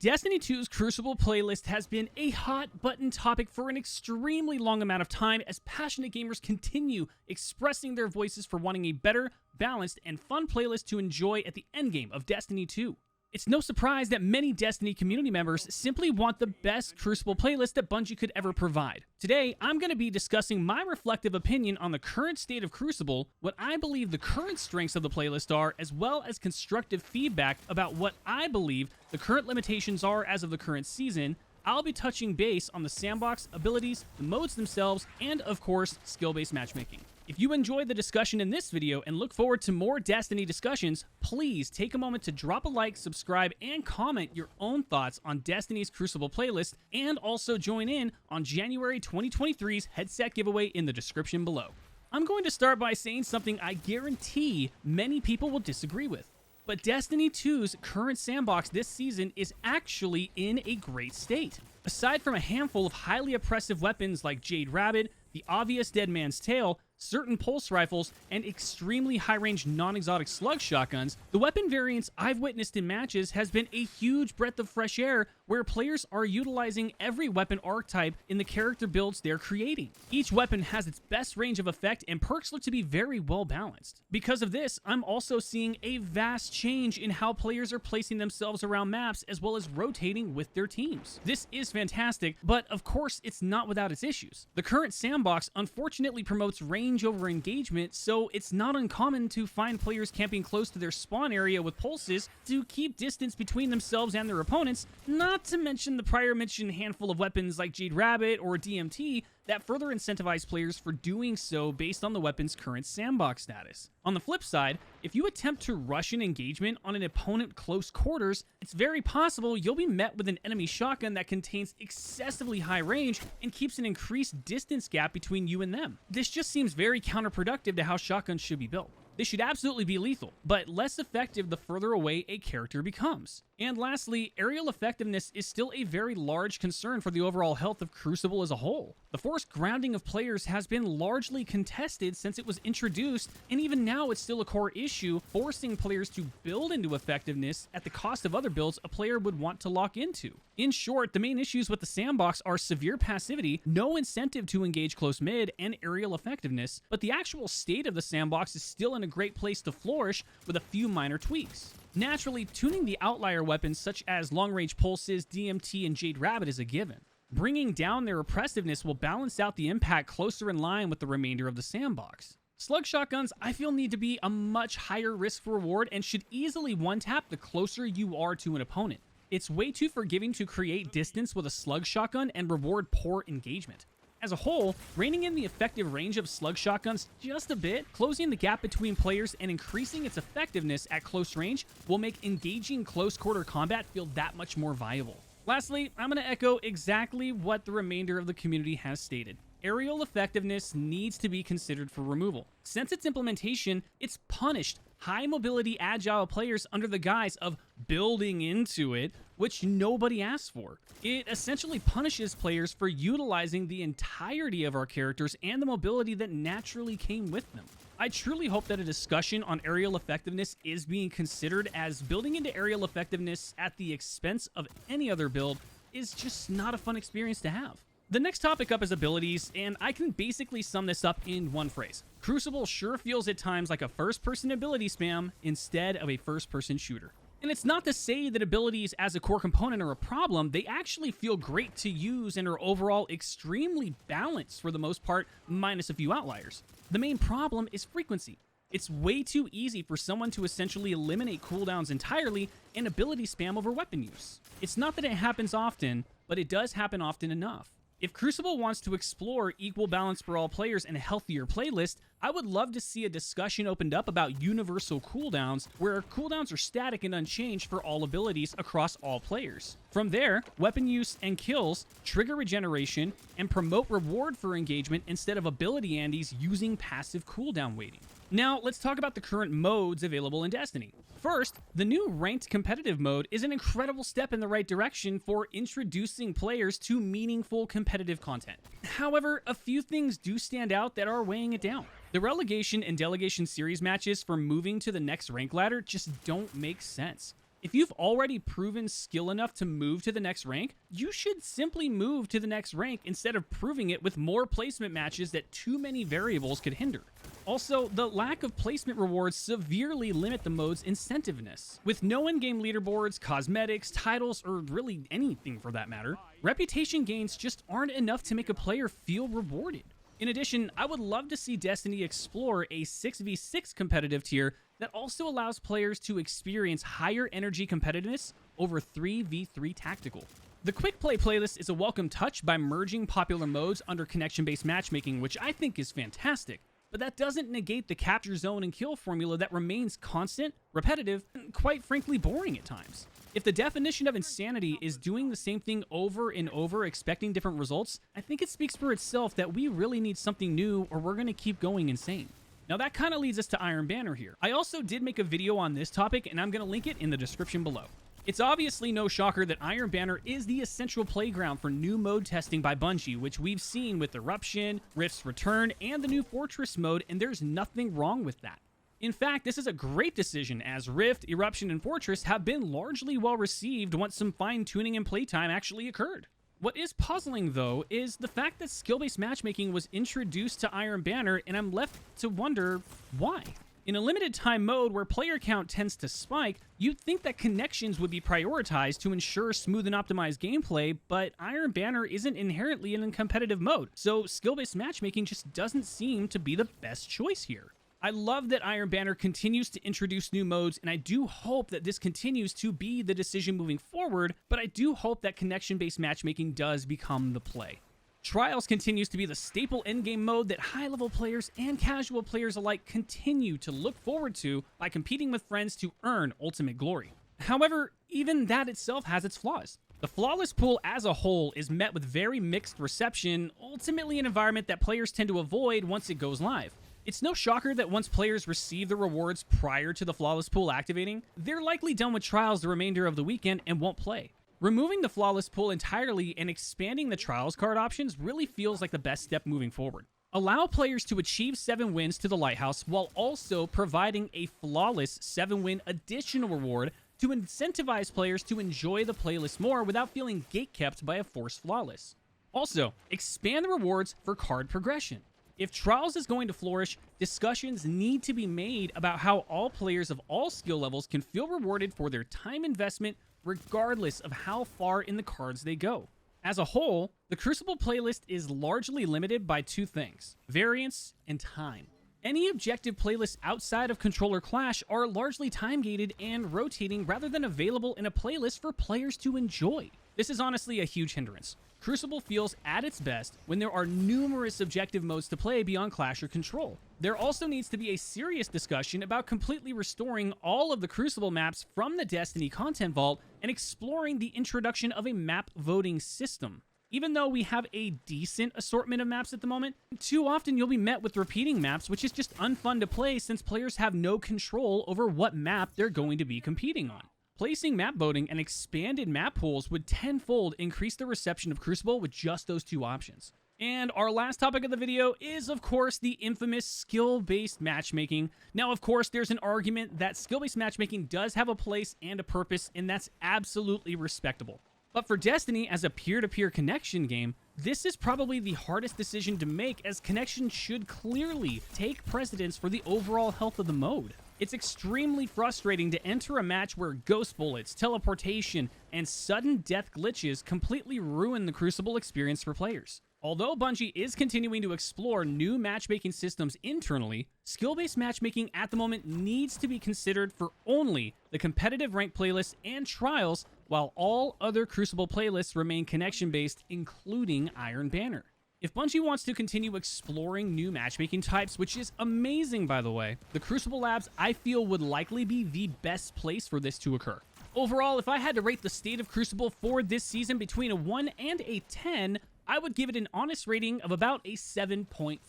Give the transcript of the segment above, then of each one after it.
Destiny 2's Crucible playlist has been a hot-button topic for an extremely long amount of time as passionate gamers continue expressing their voices for wanting a better, balanced, and fun playlist to enjoy at the endgame of Destiny 2. It's no surprise that many Destiny community members simply want the best Crucible playlist that Bungie could ever provide. Today, I'm going to be discussing my reflective opinion on the current state of Crucible, what I believe the current strengths of the playlist are, as well as constructive feedback about what I believe the current limitations are as of the current season. I'll be touching base on the sandbox, abilities, the modes themselves, and of course, skill-based matchmaking. If you enjoyed the discussion in this video and look forward to more Destiny discussions, please take a moment to drop a like, subscribe, and comment your own thoughts on Destiny's Crucible playlist, and also join in on January 2023's headset giveaway in the description below. I'm going to start by saying something I guarantee many people will disagree with. But Destiny 2's current sandbox this season is actually in a great state. Aside from a handful of highly oppressive weapons like Jade Rabbit, the obvious Dead Man's Tale, certain pulse rifles, and extremely high-range non-exotic slug shotguns, the weapon variants I've witnessed in matches has been a huge breath of fresh air where players are utilizing every weapon archetype in the character builds they're creating. Each weapon has its best range of effect and perks look to be very well balanced. Because of this, I'm also seeing a vast change in how players are placing themselves around maps as well as rotating with their teams. This is fantastic, but of course it's not without its issues. The current sandbox unfortunately promotes range over engagement, so it's not uncommon to find players camping close to their spawn area with pulses to keep distance between themselves and their opponents, not to mention the prior mentioned handful of weapons like Jade Rabbit or DMT that further incentivize players for doing so based on the weapon's current sandbox status. On the flip side, if you attempt to rush an engagement on an opponent close quarters, it's very possible you'll be met with an enemy shotgun that contains excessively high range and keeps an increased distance gap between you and them. This just seems very counterproductive to how shotguns should be built. They should absolutely be lethal, but less effective the further away a character becomes. And lastly, aerial effectiveness is still a very large concern for the overall health of Crucible as a whole. The forced grounding of players has been largely contested since it was introduced, and even now it's still a core issue, forcing players to build into effectiveness at the cost of other builds a player would want to lock into. In short, the main issues with the sandbox are severe passivity, no incentive to engage close mid, and aerial effectiveness, but the actual state of the sandbox is still in a great place to flourish with a few minor tweaks. Naturally, tuning the outlier weapons such as long-range pulses, DMT, and Jade Rabbit is a given. Bringing down their oppressiveness will balance out the impact closer in line with the remainder of the sandbox. Slug shotguns, I feel, need to be a much higher risk reward and should easily one-tap the closer you are to an opponent. It's way too forgiving to create distance with a slug shotgun and reward poor engagement. As a whole, reining in the effective range of slug shotguns just a bit, closing the gap between players and increasing its effectiveness at close range will make engaging close quarter combat feel that much more viable. Lastly, I'm going to echo exactly what the remainder of the community has stated. Aerial effectiveness needs to be considered for removal. Since its implementation, it's punished high mobility agile players under the guise of building into it, which nobody asked for. It essentially punishes players for utilizing the entirety of our characters and the mobility that naturally came with them. I truly hope that a discussion on aerial effectiveness is being considered, as building into aerial effectiveness at the expense of any other build is just not a fun experience to have. The next topic up is abilities, and I can basically sum this up in one phrase. Crucible sure feels at times like a first-person ability spam instead of a first-person shooter. And it's not to say that abilities as a core component are a problem, they actually feel great to use and are overall extremely balanced for the most part, minus a few outliers. The main problem is frequency. It's way too easy for someone to essentially eliminate cooldowns entirely and ability spam over weapon use. It's not that it happens often, but it does happen often enough. If Crucible wants to explore equal balance for all players and a healthier playlist, I would love to see a discussion opened up about universal cooldowns, where cooldowns are static and unchanged for all abilities across all players. From there, weapon use and kills trigger regeneration and promote reward for engagement instead of ability andes using passive cooldown waiting. Now, let's talk about the current modes available in Destiny. First, the new ranked competitive mode is an incredible step in the right direction for introducing players to meaningful competitive content. However, a few things do stand out that are weighing it down. The relegation and delegation series matches for moving to the next rank ladder just don't make sense. If you've already proven skill enough to move to the next rank, you should simply move to the next rank instead of proving it with more placement matches that too many variables could hinder. Also, the lack of placement rewards severely limit the mode's incentiveness. With no in-game leaderboards, cosmetics, titles, or really anything for that matter, reputation gains just aren't enough to make a player feel rewarded. In addition, I would love to see Destiny explore a 6v6 competitive tier that also allows players to experience higher energy competitiveness over 3v3 tactical. The Quick Play playlist is a welcome touch by merging popular modes under connection-based matchmaking, which I think is fantastic. But that doesn't negate the capture zone and kill formula that remains constant, repetitive, and quite frankly boring at times. If the definition of insanity is doing the same thing over and over expecting different results, I think it speaks for itself that we really need something new or we're going to keep going insane. Now that kind of leads us to Iron Banner here. I also did make a video on this topic and I'm going to link it in the description below. It's obviously no shocker that Iron Banner is the essential playground for new mode testing by Bungie, which we've seen with Eruption, Rift's Return, and the new Fortress mode, and there's nothing wrong with that. In fact, this is a great decision as Rift, Eruption, and Fortress have been largely well received once some fine-tuning and playtime actually occurred. What is puzzling, though, is the fact that skill-based matchmaking was introduced to Iron Banner, and I'm left to wonder why. In a limited time mode where player count tends to spike, you'd think that connections would be prioritized to ensure smooth and optimized gameplay, but Iron Banner isn't inherently in a competitive mode, so skill-based matchmaking just doesn't seem to be the best choice here. I love that Iron Banner continues to introduce new modes, and I do hope that this continues to be the decision moving forward, but I do hope that connection-based matchmaking does become the play. Trials continues to be the staple endgame mode that high-level players and casual players alike continue to look forward to by competing with friends to earn ultimate glory. However, even that itself has its flaws. The flawless pool as a whole is met with very mixed reception, ultimately an environment that players tend to avoid once it goes live. It's no shocker that once players receive the rewards prior to the flawless pool activating, they're likely done with trials the remainder of the weekend and won't play. Removing the flawless pool entirely and expanding the trials card options really feels like the best step moving forward. Allow players to achieve 7 wins to the Lighthouse while also providing a flawless 7-win additional reward to incentivize players to enjoy the playlist more without feeling gatekept by a forced flawless. Also, expand the rewards for card progression. If Trials is going to flourish, discussions need to be made about how all players of all skill levels can feel rewarded for their time investment regardless of how far in the cards they go. As a whole, the Crucible playlist is largely limited by 2 things: variance and time. Any objective playlists outside of Controller Clash are largely time-gated and rotating rather than available in a playlist for players to enjoy. This is honestly a huge hindrance. Crucible feels at its best when there are numerous objective modes to play beyond Clash or Control. There also needs to be a serious discussion about completely restoring all of the Crucible maps from the Destiny content vault and exploring the introduction of a map voting system. Even though we have a decent assortment of maps at the moment, too often you'll be met with repeating maps, which is just unfun to play since players have no control over what map they're going to be competing on. Placing map voting and expanded map pools would tenfold increase the reception of Crucible with just those 2 options. And our last topic of the video is, of course, the infamous skill-based matchmaking. Now, of course, there's an argument that skill-based matchmaking does have a place and a purpose, and that's absolutely respectable. But for Destiny as a peer-to-peer connection game, this is probably the hardest decision to make, as connection should clearly take precedence for the overall health of the mode. It's extremely frustrating to enter a match where ghost bullets, teleportation, and sudden death glitches completely ruin the Crucible experience for players. Although Bungie is continuing to explore new matchmaking systems internally, skill-based matchmaking at the moment needs to be considered for only the competitive rank playlists and trials, while all other Crucible playlists remain connection-based, including Iron Banner. If Bungie wants to continue exploring new matchmaking types, which is amazing by the way, the Crucible Labs I feel would likely be the best place for this to occur. Overall, if I had to rate the State of Crucible for this season between a 1 and a 10, I would give it an honest rating of about a 7.5.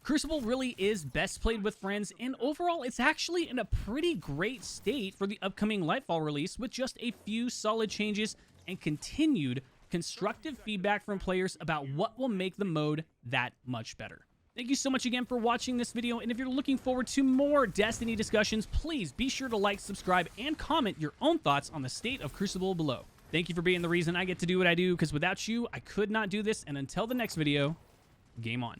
Crucible really is best played with friends, and overall it's actually in a pretty great state for the upcoming Lightfall release with just a few solid changes and continued constructive feedback from players about what will make the mode that much better. Thank you so much again for watching this video, and if you're looking forward to more Destiny discussions, please be sure to like, subscribe, and comment your own thoughts on the State of Crucible below. Thank you for being the reason I get to do what I do, because without you, I could not do this, and until the next video, game on.